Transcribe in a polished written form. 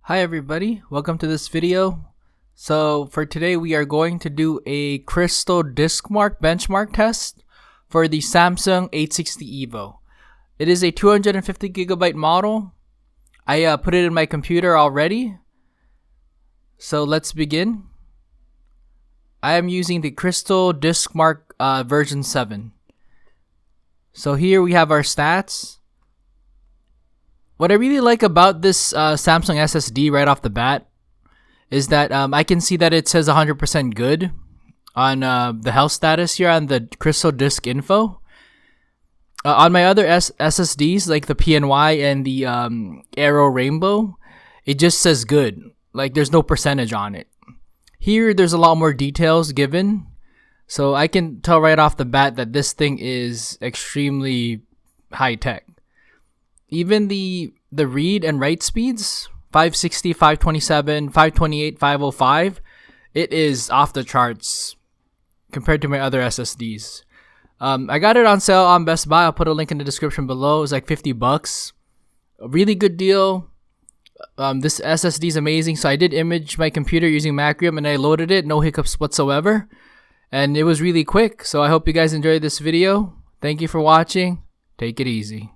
Hi everybody, welcome to this video. So for today we are going to do a CrystalDiskMark benchmark test for the Samsung 860 EVO. It is a 250GB model. I put it in my computer already. So let's begin. I am using the CrystalDiskMark version 7. So here we have our stats. What I really like about this Samsung SSD right off the bat is that I can see that it says 100% good on the health status here on the Crystal Disk Info. On my other SSDs like the PNY and the Aero Rainbow, it just says good. Like there's no percentage on it. Here there's a lot more details given. So I can tell right off the bat that this thing is extremely high tech. Even the read and write speeds, 560, 527, 528, 505, it is off the charts compared to my other SSDs. I got it on sale on Best Buy. I'll put a link in the description below. It's like $50. A really good deal. This SSD is amazing. So I did image my computer using Macrium and I loaded it. No hiccups whatsoever. And it was really quick. So I hope you guys enjoyed this video. Thank you for watching. Take it easy.